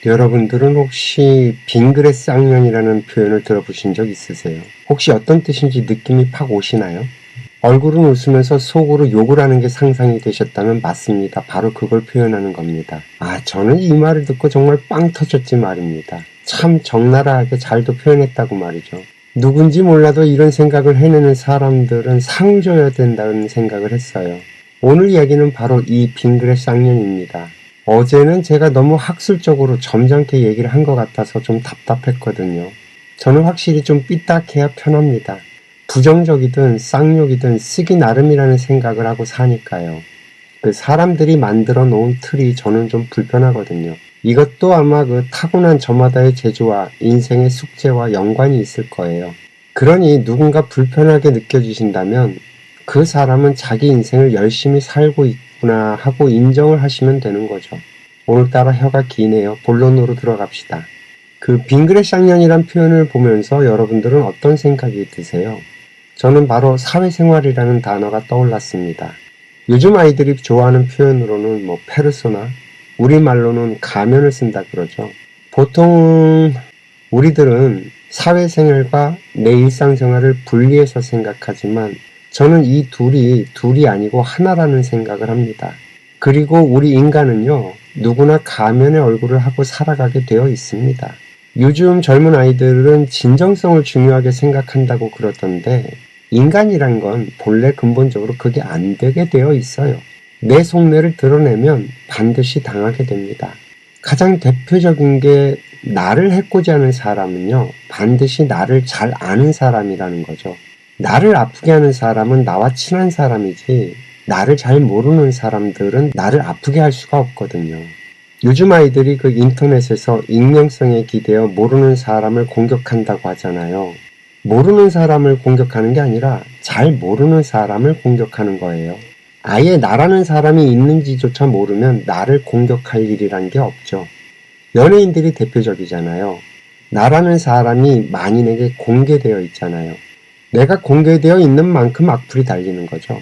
여러분들은 혹시 빙그레 쌍년이라는 표현을 들어보신 적 있으세요? 혹시 어떤 뜻인지 느낌이 팍 오시나요? 얼굴은 웃으면서 속으로 욕을 하는 게 상상이 되셨다면 맞습니다. 바로 그걸 표현하는 겁니다. 저는 이 말을 듣고 정말 빵 터졌지 말입니다. 참 적나라하게 잘도 표현했다고 말이죠. 누군지 몰라도 이런 생각을 해내는 사람들은 상을 줘야 된다는 생각을 했어요. 오늘 이야기는 바로 이 빙그레 쌍년입니다. 어제는 제가 너무 학술적으로 점잖게 얘기를 한 것 같아서 좀 답답했거든요. 저는 확실히 좀 삐딱해야 편합니다. 부정적이든 쌍욕이든 쓰기 나름이라는 생각을 하고 사니까요. 그 사람들이 만들어 놓은 틀이 저는 좀 불편하거든요. 이것도 아마 그 타고난 저마다의 재주와 인생의 숙제와 연관이 있을 거예요. 그러니 누군가 불편하게 느껴지신다면 그 사람은 자기 인생을 열심히 살고 있구나 하고 인정을 하시면 되는 거죠. 오늘따라 혀가 기네요. 본론으로 들어갑시다. 그 빙그레 쌍년이란 표현을 보면서 여러분들은 어떤 생각이 드세요? 저는 바로 사회생활이라는 단어가 떠올랐습니다. 요즘 아이들이 좋아하는 표현으로는 페르소나, 우리말로는 가면을 쓴다 그러죠. 보통 우리들은 사회생활과 내 일상생활을 분리해서 생각하지만 저는 이 둘이 아니고 하나라는 생각을 합니다. 그리고 우리 인간은요, 누구나 가면의 얼굴을 하고 살아가게 되어 있습니다. 요즘 젊은 아이들은 진정성을 중요하게 생각한다고 그러던데 인간이란 건 본래 근본적으로 그게 안 되게 되어 있어요. 내 속내를 드러내면 반드시 당하게 됩니다. 가장 대표적인 게 나를 해코지 하는 사람은요, 반드시 나를 잘 아는 사람이라는 거죠. 나를 아프게 하는 사람은 나와 친한 사람이지 나를 잘 모르는 사람들은 나를 아프게 할 수가 없거든요. 요즘 아이들이 그 인터넷에서 익명성에 기대어 모르는 사람을 공격한다고 하잖아요. 모르는 사람을 공격하는 게 아니라 잘 모르는 사람을 공격하는 거예요. 아예 나라는 사람이 있는지조차 모르면 나를 공격할 일이란 게 없죠. 연예인들이 대표적이잖아요. 나라는 사람이 만인에게 공개되어 있잖아요. 내가 공개되어 있는 만큼 악플이 달리는 거죠.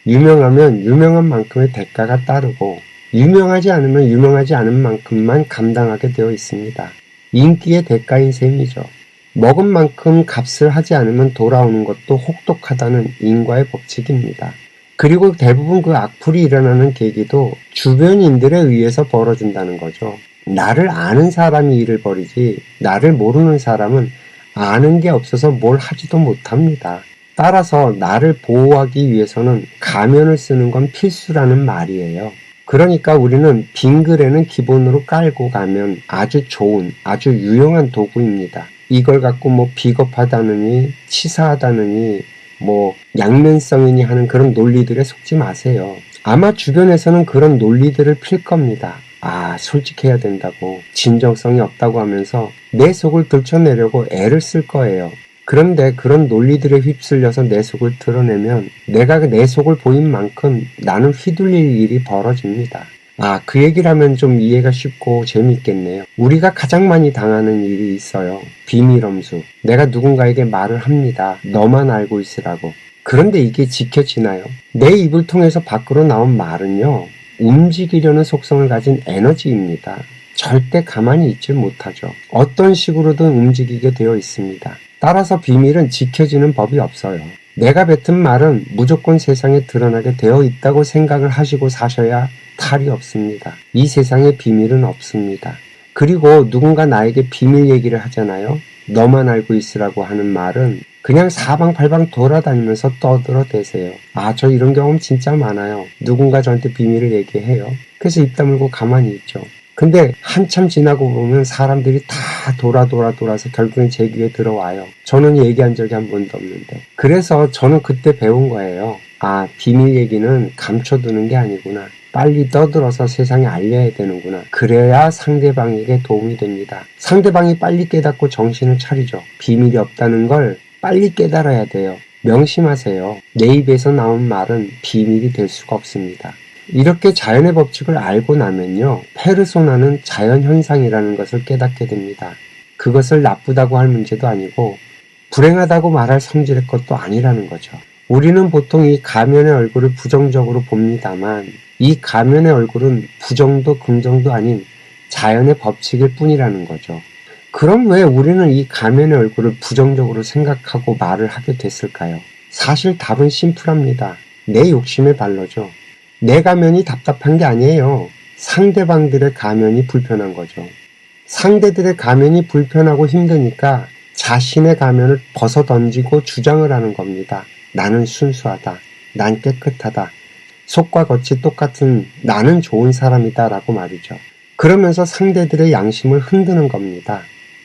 유명하면 유명한 만큼의 대가가 따르고 유명하지 않으면 유명하지 않은 만큼만 감당하게 되어 있습니다. 인기의 대가인 셈이죠. 먹은 만큼 값을 하지 않으면 돌아오는 것도 혹독하다는 인과의 법칙입니다. 그리고 대부분 그 악플이 일어나는 계기도 주변인들에 의해서 벌어진다는 거죠. 나를 아는 사람이 일을 벌이지 나를 모르는 사람은 아는 게 없어서 뭘 하지도 못합니다. 따라서 나를 보호하기 위해서는 가면을 쓰는 건 필수라는 말이에요. 그러니까 우리는 빙그레는 기본으로 깔고 가면 아주 좋은, 아주 유용한 도구입니다. 이걸 갖고 비겁하다느니, 치사하다느니, 양면성이니 하는 그런 논리들에 속지 마세요. 아마 주변에서는 그런 논리들을 필 겁니다. 솔직해야 된다고, 진정성이 없다고 하면서 내 속을 들춰내려고 애를 쓸 거예요. 그런데 그런 논리들에 휩쓸려서 내 속을 드러내면 내가 내 속을 보인 만큼 나는 휘둘릴 일이 벌어집니다. 그 얘기를 하면 좀 이해가 쉽고 재미있겠네요. 우리가 가장 많이 당하는 일이 있어요. 비밀엄수. 내가 누군가에게 말을 합니다. 너만 알고 있으라고. 그런데 이게 지켜지나요? 내 입을 통해서 밖으로 나온 말은요, 움직이려는 속성을 가진 에너지입니다. 절대 가만히 있질 못하죠. 어떤 식으로든 움직이게 되어 있습니다. 따라서 비밀은 지켜지는 법이 없어요. 내가 뱉은 말은 무조건 세상에 드러나게 되어 있다고 생각을 하시고 사셔야 탈이 없습니다. 이 세상에 비밀은 없습니다. 그리고 누군가 나에게 비밀 얘기를 하잖아요. 너만 알고 있으라고 하는 말은 그냥 사방팔방 돌아다니면서 떠들어대세요. 저 이런 경험 진짜 많아요. 누군가 저한테 비밀을 얘기해요. 그래서 입 다물고 가만히 있죠. 근데 한참 지나고 보면 사람들이 다 돌아서 결국엔 제 귀에 들어와요. 저는 얘기한 적이 한 번도 없는데. 그래서 저는 그때 배운 거예요. 비밀 얘기는 감춰두는 게 아니구나. 빨리 떠들어서 세상에 알려야 되는구나. 그래야 상대방에게 도움이 됩니다. 상대방이 빨리 깨닫고 정신을 차리죠. 비밀이 없다는 걸 빨리 깨달아야 돼요. 명심하세요. 내 입에서 나온 말은 비밀이 될 수가 없습니다. 이렇게 자연의 법칙을 알고 나면요, 페르소나는 자연현상이라는 것을 깨닫게 됩니다. 그것을 나쁘다고 할 문제도 아니고 불행하다고 말할 성질의 것도 아니라는 거죠. 우리는 보통 이 가면의 얼굴을 부정적으로 봅니다만 이 가면의 얼굴은 부정도 긍정도 아닌 자연의 법칙일 뿐이라는 거죠. 그럼 왜 우리는 이 가면의 얼굴을 부정적으로 생각하고 말을 하게 됐을까요? 사실 답은 심플합니다. 내 욕심의 발로죠. 내 가면이 답답한 게 아니에요. 상대방들의 가면이 불편한 거죠. 상대들의 가면이 불편하고 힘드니까 자신의 가면을 벗어던지고 주장을 하는 겁니다. 나는 순수하다. 난 깨끗하다. 속과 겉이 똑같은 나는 좋은 사람이다 라고 말이죠. 그러면서 상대들의 양심을 흔드는 겁니다.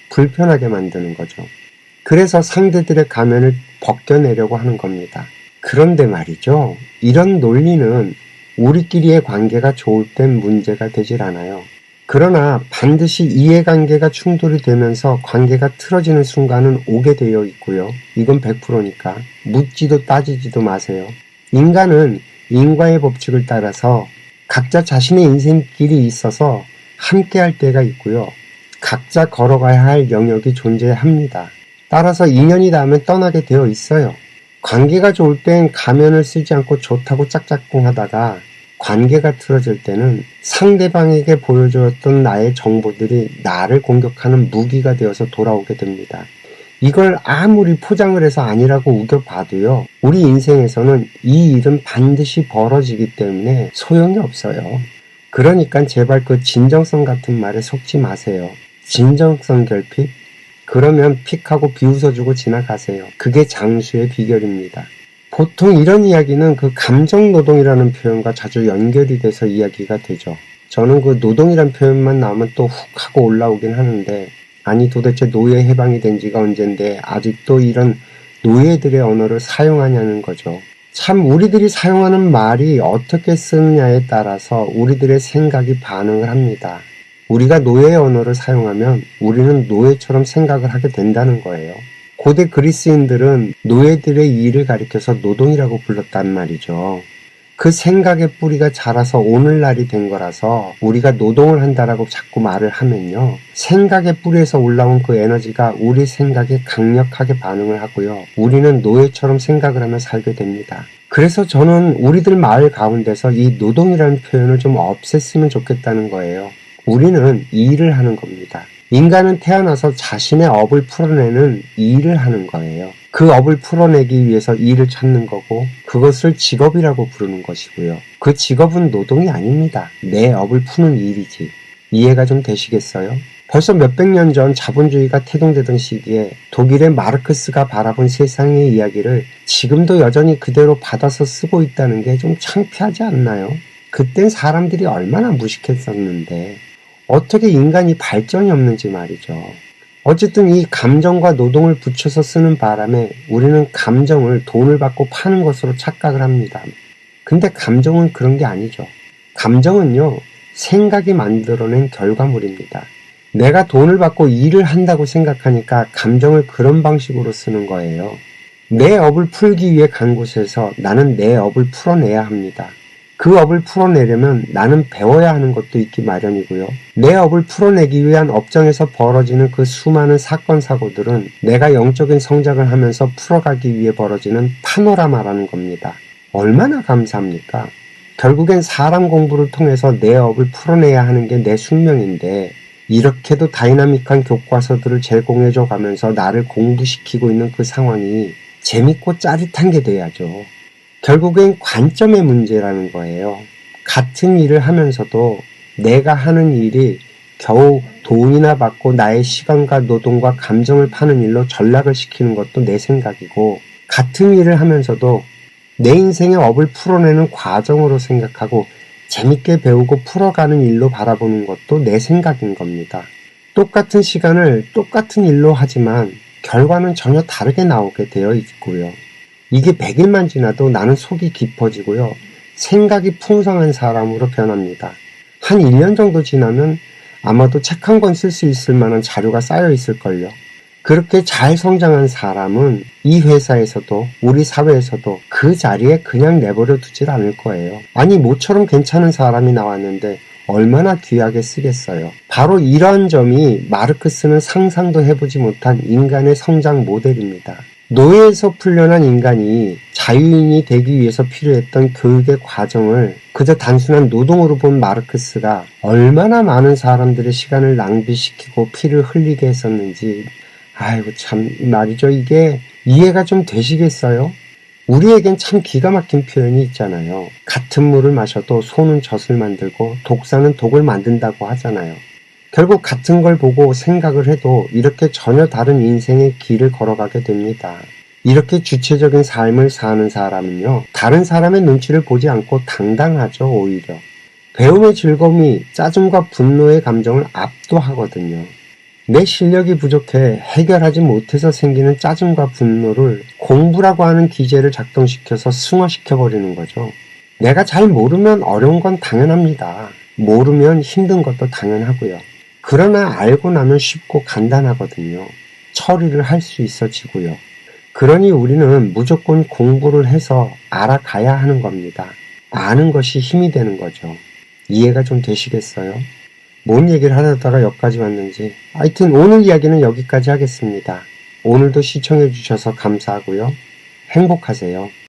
불편하게 만드는 거죠. 그래서 상대들의 가면을 벗겨내려고 하는 겁니다. 그런데 말이죠. 이런 논리는 우리끼리의 관계가 좋을 땐 문제가 되질 않아요. 그러나 반드시 이해관계가 충돌이 되면서 관계가 틀어지는 순간은 오게 되어 있고요. 이건 100%니까 묻지도 따지지도 마세요. 인간은 인과의 법칙을 따라서 각자 자신의 인생길이 있어서 함께할 때가 있고요. 각자 걸어가야 할 영역이 존재합니다. 따라서 인연이 닿으면 떠나게 되어 있어요. 관계가 좋을 땐 가면을 쓰지 않고 좋다고 짝짝꿍 하다가 관계가 틀어질 때는 상대방에게 보여주었던 나의 정보들이 나를 공격하는 무기가 되어서 돌아오게 됩니다. 이걸 아무리 포장을 해서 아니라고 우겨봐도요. 우리 인생에서는 이 일은 반드시 벌어지기 때문에 소용이 없어요. 그러니까 제발 그 진정성 같은 말에 속지 마세요. 진정성 결핍? 그러면 픽하고 비웃어주고 지나가세요. 그게 장수의 비결입니다. 보통 이런 이야기는 그 감정노동이라는 표현과 자주 연결이 돼서 이야기가 되죠. 저는 그 노동이란 표현만 나오면 또 훅 하고 올라오긴 하는데 아니 도대체 노예 해방이 된 지가 언젠데 아직도 이런 노예들의 언어를 사용하냐는 거죠. 참 우리들이 사용하는 말이 어떻게 쓰느냐에 따라서 우리들의 생각이 반응을 합니다. 우리가 노예의 언어를 사용하면 우리는 노예처럼 생각을 하게 된다는 거예요. 고대 그리스인들은 노예들의 일을 가리켜서 노동이라고 불렀단 말이죠. 그 생각의 뿌리가 자라서 오늘날이 된 거라서 우리가 노동을 한다라고 자꾸 말을 하면요. 생각의 뿌리에서 올라온 그 에너지가 우리 생각에 강력하게 반응을 하고요. 우리는 노예처럼 생각을 하며 살게 됩니다. 그래서 저는 우리들 마을 가운데서 이 노동이라는 표현을 좀 없앴으면 좋겠다는 거예요. 우리는 일을 하는 겁니다. 인간은 태어나서 자신의 업을 풀어내는 일을 하는 거예요. 그 업을 풀어내기 위해서 일을 찾는 거고 그것을 직업이라고 부르는 것이고요. 그 직업은 노동이 아닙니다. 내 업을 푸는 일이지. 이해가 좀 되시겠어요? 벌써 몇백 년 전 자본주의가 태동되던 시기에 독일의 마르크스가 바라본 세상의 이야기를 지금도 여전히 그대로 받아서 쓰고 있다는 게 좀 창피하지 않나요? 그땐 사람들이 얼마나 무식했었는데 어떻게 인간이 발전이 없는지 말이죠. 어쨌든 이 감정과 노동을 붙여서 쓰는 바람에 우리는 감정을 돈을 받고 파는 것으로 착각을 합니다. 근데 감정은 그런 게 아니죠. 감정은요, 생각이 만들어낸 결과물입니다. 내가 돈을 받고 일을 한다고 생각하니까 감정을 그런 방식으로 쓰는 거예요. 내 업을 풀기 위해 간 곳에서 나는 내 업을 풀어내야 합니다. 그 업을 풀어내려면 나는 배워야 하는 것도 있기 마련이고요. 내 업을 풀어내기 위한 업장에서 벌어지는 그 수많은 사건 사고들은 내가 영적인 성장을 하면서 풀어가기 위해 벌어지는 파노라마라는 겁니다. 얼마나 감사합니까? 결국엔 사람 공부를 통해서 내 업을 풀어내야 하는 게 내 숙명인데 이렇게도 다이나믹한 교과서들을 제공해줘 가면서 나를 공부시키고 있는 그 상황이 재밌고 짜릿한 게 돼야죠. 결국엔 관점의 문제라는 거예요. 같은 일을 하면서도 내가 하는 일이 겨우 돈이나 받고 나의 시간과 노동과 감정을 파는 일로 전락을 시키는 것도 내 생각이고 같은 일을 하면서도 내 인생의 업을 풀어내는 과정으로 생각하고 재밌게 배우고 풀어가는 일로 바라보는 것도 내 생각인 겁니다. 똑같은 시간을 똑같은 일로 하지만 결과는 전혀 다르게 나오게 되어 있고요. 이게 100일만 지나도 나는 속이 깊어지고요. 생각이 풍성한 사람으로 변합니다. 한 1년 정도 지나면 아마도 책 한 권 쓸 수 있을 만한 자료가 쌓여 있을걸요. 그렇게 잘 성장한 사람은 이 회사에서도 우리 사회에서도 그 자리에 그냥 내버려 두질 않을 거예요. 아니 모처럼 괜찮은 사람이 나왔는데 얼마나 귀하게 쓰겠어요. 바로 이러한 점이 마르크스는 상상도 해보지 못한 인간의 성장 모델입니다. 노예에서 풀려난 인간이 자유인이 되기 위해서 필요했던 교육의 과정을 그저 단순한 노동으로 본 마르크스가 얼마나 많은 사람들의 시간을 낭비시키고 피를 흘리게 했었는지, 아이고 참 말이죠. 이게 이해가 좀 되시겠어요? 우리에겐 참 기가 막힌 표현이 있잖아요. 같은 물을 마셔도 소는 젖을 만들고 독사는 독을 만든다고 하잖아요. 결국 같은 걸 보고 생각을 해도 이렇게 전혀 다른 인생의 길을 걸어가게 됩니다. 이렇게 주체적인 삶을 사는 사람은요, 다른 사람의 눈치를 보지 않고 당당하죠, 오히려. 배움의 즐거움이 짜증과 분노의 감정을 압도하거든요. 내 실력이 부족해 해결하지 못해서 생기는 짜증과 분노를 공부라고 하는 기제를 작동시켜서 승화시켜버리는 거죠. 내가 잘 모르면 어려운 건 당연합니다. 모르면 힘든 것도 당연하고요. 그러나 알고 나면 쉽고 간단하거든요. 처리를 할 수 있어지고요. 그러니 우리는 무조건 공부를 해서 알아가야 하는 겁니다. 아는 것이 힘이 되는 거죠. 이해가 좀 되시겠어요? 뭔 얘기를 하다가 여기까지 왔는지. 하여튼 오늘 이야기는 여기까지 하겠습니다. 오늘도 시청해 주셔서 감사하고요. 행복하세요.